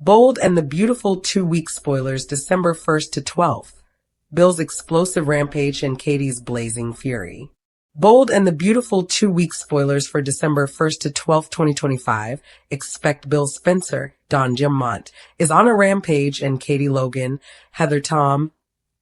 Bold and the Beautiful 2-week spoilers December 1st to 12th. Bill's explosive rampage and Katie's blazing fury. Bold and the Beautiful 2-week spoilers for December 1st to 12th, 2025. Expect Bill Spencer, Don Giamont, is on a rampage and Katie Logan, Heather Tom,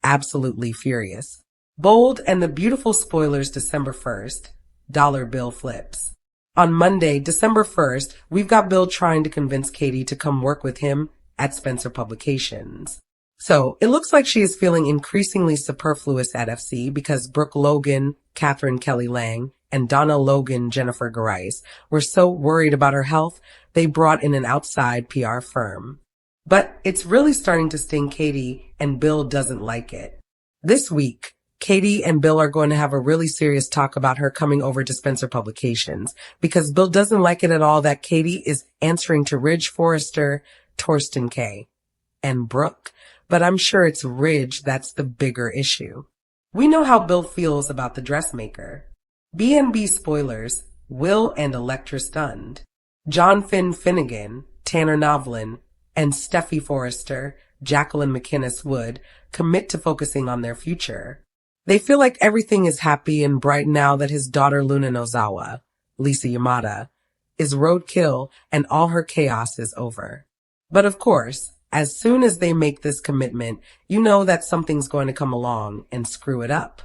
absolutely furious. Bold and the Beautiful spoilers December 1st. Dollar bill flips. On Monday, December 1st, we've got Bill trying to convince Katie to come work with him at Spencer Publications. So it looks like she is feeling increasingly superfluous at FC because Brooke Logan, Catherine Kelly Lang, and Donna Logan, Jennifer Garais were so worried about her health, they brought in an outside PR firm. But it's really starting to sting Katie, and Bill doesn't like it. This week, Katie and Bill are going to have a really serious talk about her coming over to Spencer Publications because Bill doesn't like it at all that Katie is answering to Ridge Forrester, Torsten K. and Brooke. But I'm sure it's Ridge that's the bigger issue. We know how Bill feels about the dressmaker. B&B spoilers, Will and Electra stunned. John Finn Finnegan, Tanner Novlin, and Steffy Forrester, Jacqueline McInnes Wood commit to focusing on their future. They feel like everything is happy and bright now that his daughter Luna Nozawa, Lisa Yamada, is roadkill and all her chaos is over. But of course, as soon as they make this commitment, you know that something's going to come along and screw it up.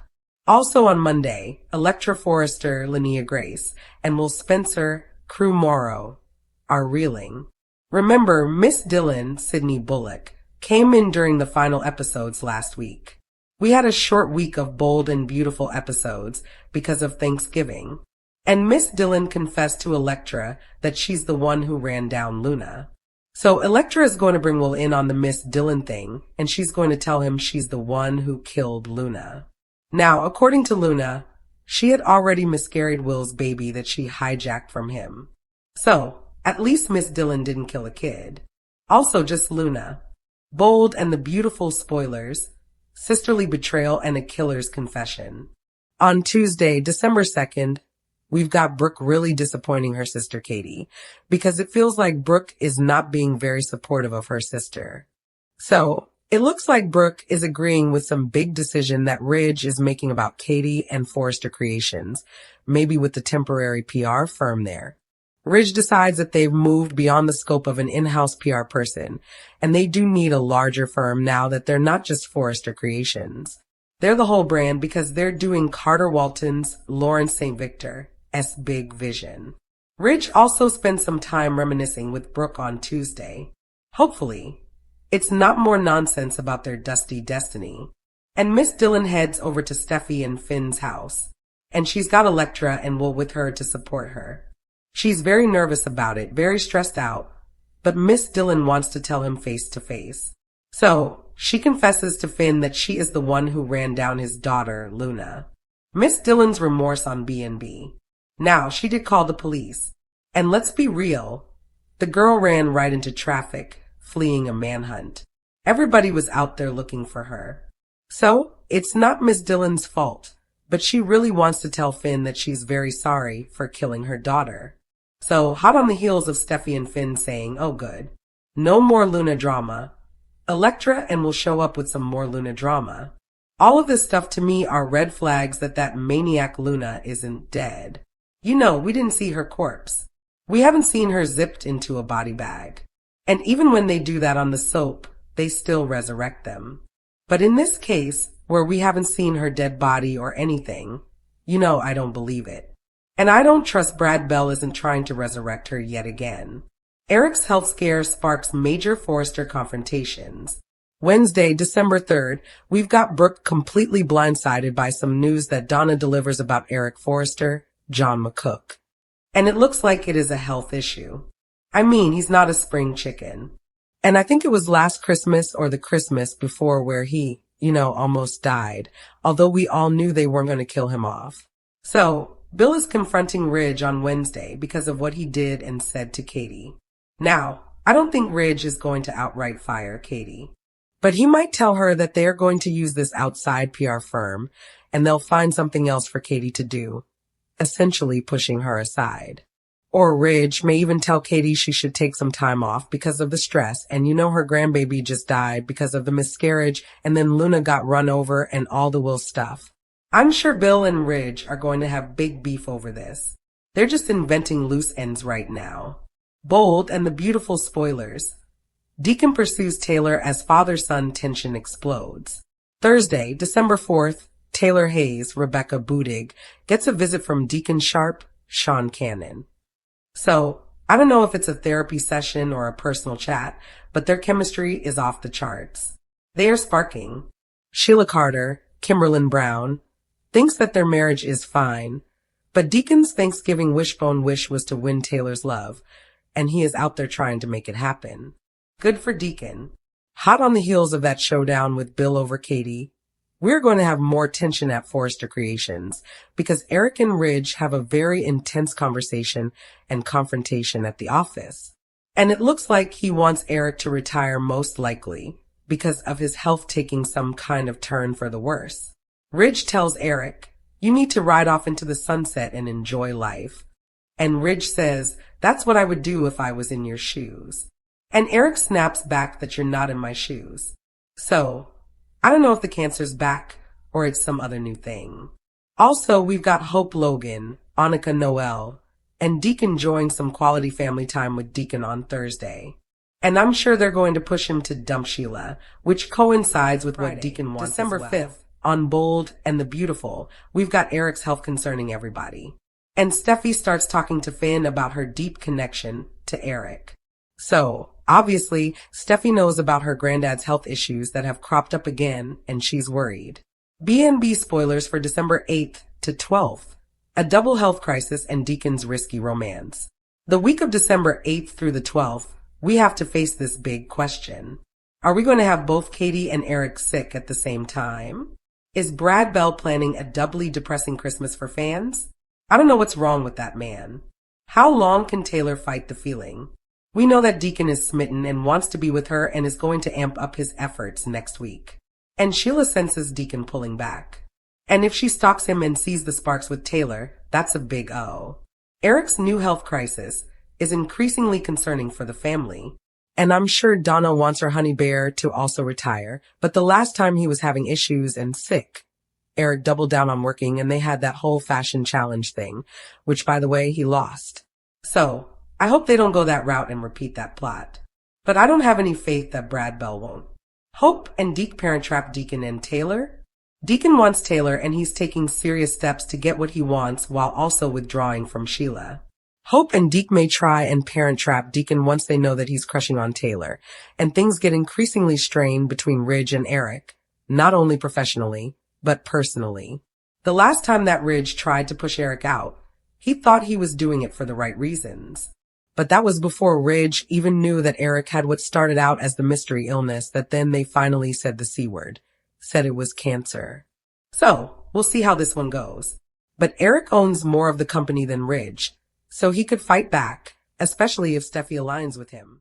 Also on Monday, Electra Forrester, Linnea Grace, and Will Spencer, Crew Morrow, are reeling. Remember, Miss Dillon, Sydney Bullock, came in during the final episodes last week. We had a short week of Bold and Beautiful episodes because of Thanksgiving. And Miss Dillon confessed to Electra that she's the one who ran down Luna. So Electra is going to bring Will in on the Miss Dillon thing, and she's going to tell him she's the one who killed Luna. Now, according to Luna, she had already miscarried Will's baby that she hijacked from him. So, at least Miss Dillon didn't kill a kid. Also just Luna. Bold and the Beautiful spoilers. Sisterly betrayal and a killer's confession. On Tuesday, December 2nd, we've got Brooke really disappointing her sister Katie because it feels like Brooke is not being very supportive of her sister. So, it looks like Brooke is agreeing with some big decision that Ridge is making about Katie and Forrester Creations, maybe with the temporary PR firm there. Ridge decides that they've moved beyond the scope of an in-house PR person, and they do need a larger firm now that they're not just Forrester Creations. They're the whole brand because they're doing Carter Walton's Lawrence St. Victor, S Big Vision. Ridge also spent some time reminiscing with Brooke on Tuesday. Hopefully, it's not more nonsense about their dusty destiny. And Miss Dillon heads over to Steffy and Finn's house, and she's got Electra and Will with her to support her. She's very nervous about it, very stressed out, but Miss Dillon wants to tell him face to face. So, she confesses to Finn that she is the one who ran down his daughter, Luna. Miss Dillon's remorse on B&B. Now, she did call the police. And let's be real, the girl ran right into traffic, fleeing a manhunt. Everybody was out there looking for her. So, it's not Miss Dillon's fault, but she really wants to tell Finn that she's very sorry for killing her daughter. So, hot on the heels of Steffy and Finn saying, oh good, no more Luna drama, Electra and will show up with some more Luna drama. All of this stuff to me are red flags that maniac Luna isn't dead. You know, we didn't see her corpse. We haven't seen her zipped into a body bag. And even when they do that on the soap, they still resurrect them. But in this case, where we haven't seen her dead body or anything, you know I don't believe it. And I don't trust Brad Bell isn't trying to resurrect her yet again. Eric's health scare sparks major Forrester confrontations. Wednesday, December 3rd, we've got Brooke completely blindsided by some news that Donna delivers about Eric Forrester, John McCook. And it looks like it is a health issue. I mean, he's not a spring chicken. And I think it was last Christmas or the Christmas before where he, almost died, although we all knew they weren't going to kill him off. So, Bill is confronting Ridge on Wednesday because of what he did and said to Katie. Now, I don't think Ridge is going to outright fire Katie, but he might tell her that they are going to use this outside PR firm and they'll find something else for Katie to do, essentially pushing her aside. Or Ridge may even tell Katie she should take some time off because of the stress, and her grandbaby just died because of the miscarriage, and then Luna got run over and all the Will stuff. I'm sure Bill and Ridge are going to have big beef over this. They're just inventing loose ends right now. Bold and the Beautiful spoilers. Deacon pursues Taylor as father-son tension explodes. Thursday, December 4th, Taylor Hayes, Rebecca Budig, gets a visit from Deacon Sharp, Sean Cannon. So, I don't know if it's a therapy session or a personal chat, but their chemistry is off the charts. They are sparking. Sheila Carter, Kimberlyn Brown, thinks that their marriage is fine, but Deacon's Thanksgiving wishbone wish was to win Taylor's love, and he is out there trying to make it happen. Good for Deacon. Hot on the heels of that showdown with Bill over Katie, we're going to have more tension at Forrester Creations because Eric and Ridge have a very intense conversation and confrontation at the office. And it looks like he wants Eric to retire most likely because of his health taking some kind of turn for the worse. Ridge tells Eric, "You need to ride off into the sunset and enjoy life." And Ridge says, "That's what I would do if I was in your shoes." And Eric snaps back that you're not in my shoes. So, I don't know if the cancer's back or it's some other new thing. Also, we've got Hope Logan, Annika Noel, and Deacon enjoying some quality family time with Deacon on Thursday. And I'm sure they're going to push him to dump Sheila, which coincides with what Deacon wants December as well. 5th, on Bold and the Beautiful, we've got Eric's health concerning everybody. And Steffi starts talking to Finn about her deep connection to Eric. So, obviously, Steffi knows about her granddad's health issues that have cropped up again, and she's worried. B&B spoilers for December 8th to 12th. A double health crisis and Deacon's risky romance. The week of December 8th through the 12th, we have to face this big question. Are we going to have both Katie and Eric sick at the same time? Is Brad Bell planning a doubly depressing Christmas for fans? I don't know what's wrong with that man. How long can Taylor fight the feeling? We know that Deacon is smitten and wants to be with her and is going to amp up his efforts next week. And Sheila senses Deacon pulling back. And if she stalks him and sees the sparks with Taylor, that's a big O. Eric's new health crisis is increasingly concerning for the family. And I'm sure Donna wants her honey bear to also retire, but the last time he was having issues and sick, Eric doubled down on working and they had that whole fashion challenge thing, which by the way, he lost. So, I hope they don't go that route and repeat that plot. But I don't have any faith that Brad Bell won't. Hope and Deke parent trap Deacon and Taylor. Deacon wants Taylor and he's taking serious steps to get what he wants while also withdrawing from Sheila. Hope and Deke may try and parent trap Deacon once they know that he's crushing on Taylor, and things get increasingly strained between Ridge and Eric, not only professionally, but personally. The last time that Ridge tried to push Eric out, he thought he was doing it for the right reasons. But that was before Ridge even knew that Eric had what started out as the mystery illness that then they finally said the C word, said it was cancer. So, we'll see how this one goes. But Eric owns more of the company than Ridge, so he could fight back, especially if Steffi aligns with him.